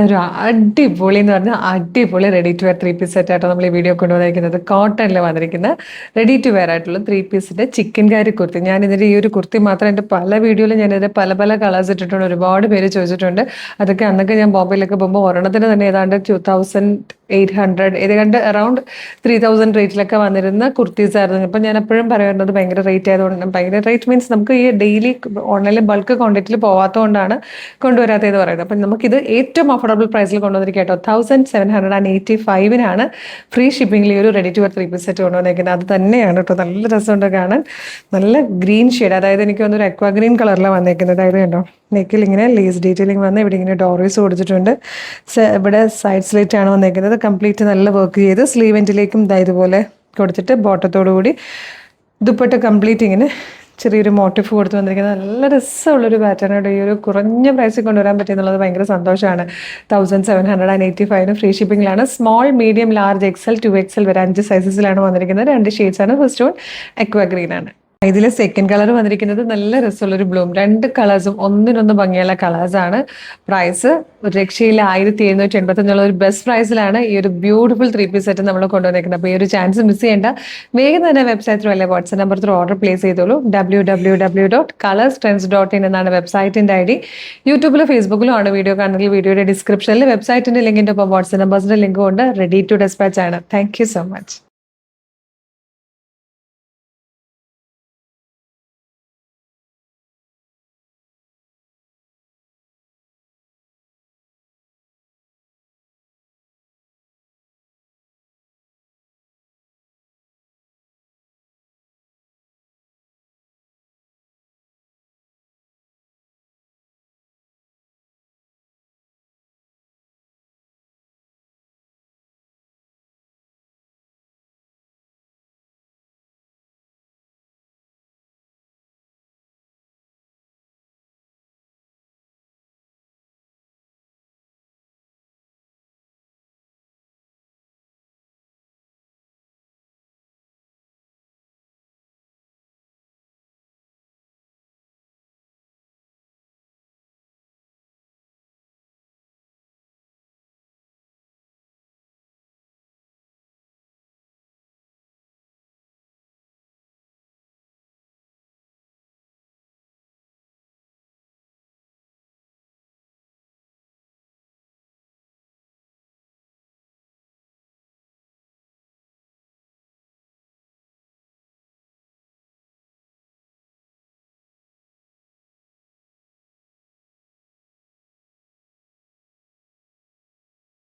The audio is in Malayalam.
ഒരു അടിപൊളി എന്ന് പറഞ്ഞാൽ അടിപൊളി ready to wear three piece set ആയിട്ടോ നമ്മൾ ഈ വീഡിയോ കൊണ്ടുവന്നിരിക്കുന്നത്. കോട്ടണിൽ വന്നിരിക്കുന്ന റെഡി ടു വെയർ ആയിട്ടുള്ള ത്രീ പീസിന്റെ ചിക്കൻ കാരി കുർത്തി. ഞാൻ ഇതിന്റെ ഈ ഒരു കുർത്തി മാത്രം എൻ്റെ പല വീഡിയോയിലും ഞാനിത് പല പല കളേഴ്സ് ഇട്ടിട്ടുണ്ട്. ഒരുപാട് പേര് ചോദിച്ചിട്ടുണ്ട്. അതൊക്കെ അന്നൊക്കെ ഞാൻ ബോംബെയിലൊക്കെ പോകുമ്പോൾ ഒരെണ്ണത്തിന് തന്നെ ഏതാണ്ട് 2800 ഏതാണ്ട് അറൗണ്ട് 3000 റേറ്റിലൊക്കെ വന്നിരുന്ന കുർത്തീസ് ആയിരുന്നു. അപ്പം ഞാൻ എപ്പോഴും പറയുന്നത് ഭയങ്കര റേറ്റ് ആയതുകൊണ്ട്, ഭയങ്കര റേറ്റ് മീൻസ് നമുക്ക് ഈ ഡെയിലി ഓൺലൈനിൽ ബൾക്ക് ക്വാണ്ടിറ്റിയിൽ പോകാത്തതുകൊണ്ടാണ് കൊണ്ടുവരാത്തതെന്ന് പറയുന്നത്. അപ്പം നമുക്കിത് ഏറ്റവും അഫോർഡബിൾ പ്രൈസിൽ കൊണ്ടുവന്നിരിക്കുക കേട്ടോ. 1785 ഫ്രീ ഷിപ്പിംഗിൽ ഈ ഒരു ready to wear three piece set കൊണ്ടുവന്നിരിക്കുന്നത്. അത് തന്നെയാണ് കേട്ടോ. നല്ല രസമുണ്ട് കാണാൻ. നല്ല ഗ്രീൻ ഷെയ്ഡ്, അതായത് എനിക്ക് തോന്നുന്നു ഒരു അക്വാ ഗ്രീൻ കളറിലാണ് വന്നിരിക്കുന്നത്. അതായത് കണ്ടോ, നെക്കിൽ ഇങ്ങനെ ലേസ് ഡീറ്റെയിലിംഗ് വന്ന് ഇവിടെ ഇങ്ങനെ ഡോറീസ് കൊടുത്തിട്ടുണ്ട്. ഇവിടെ സൈഡ് സ്ലിറ്റ് ആണ് വന്നിരിക്കുന്നത്. കംപ്ലീറ്റ് നല്ല വർക്ക് ചെയ്ത് സ്ലീവ് എൻഡിലേക്കും ഇതുപോലെ കൊടുത്തിട്ട് ബോട്ടത്തോടു കൂടി ദുപ്പട്ട കംപ്ലീറ്റ് ഇങ്ങനെ ചെറിയൊരു മോട്ടീഫ് കൊടുത്ത് വന്നിരിക്കുന്നത്. നല്ല രസമുള്ളൊരു പാറ്റേണോട് ഈ ഒരു കുറഞ്ഞ പ്രൈസിൽ കൊണ്ടുവരാൻ പറ്റിയെന്നുള്ളത് ഭയങ്കര സന്തോഷമാണ്. 1785 ഫ്രീ ഷിപ്പിംഗിലാണ്. Small, medium, large, XL, 2XL വരെ 5 സൈസസിലാണ് വന്നിരിക്കുന്നത്. 2 ഷെയ്ഡ്സാണ്. ഫസ്റ്റ് വൺ അക്വാ ഗ്രീൻ ആണ്. ഇതിൽ സെക്കൻഡ് കളർ വന്നിരിക്കുന്നത് നല്ല രസമുള്ളൊരു ബ്ലൂം. 2 കളേഴ്സും ഒന്നിനൊന്ന് ഭംഗിയുള്ള കളേഴ്സാണ്. പ്രൈസ് ഒരു രക്ഷയിൽ 1785 ഒരു ബെസ്റ്റ് പ്രൈസിലാണ് ഈ ഒരു ബ്യൂട്ടിഫുൾ ത്രീ പീസ് സെറ്റ് നമ്മൾ കൊണ്ടുവന്നിരിക്കുന്നത്. അപ്പോൾ ഈ ഒരു ചാൻസ് മിസ് ചെയ്യേണ്ട. വേഗം തന്നെ വെബ്സൈറ്റ് ത്രൂ അല്ലെ WhatsApp number through order place ചെയ്തോളൂ. www.colorstrends.in എന്നാണ് വെബ്സൈറ്റിന്റെ ID. യൂട്യൂബിലും ഫേസ്ബുക്കിലും ആണ് വീഡിയോ കാണുന്നത്. വീഡിയോയുടെ ഡിസ്ക്രിപ്ഷനിൽ വെബ്സൈറ്റിന്റെ ലിങ്കിന്റെ ഒപ്പം വാട്സ്ആപ്പ് നമ്പേഴ്സിന്റെ ലിങ്കും ഉണ്ട്. റെഡി ടു ഡെസ്പാച്ച് ആണ്. Thank you so much.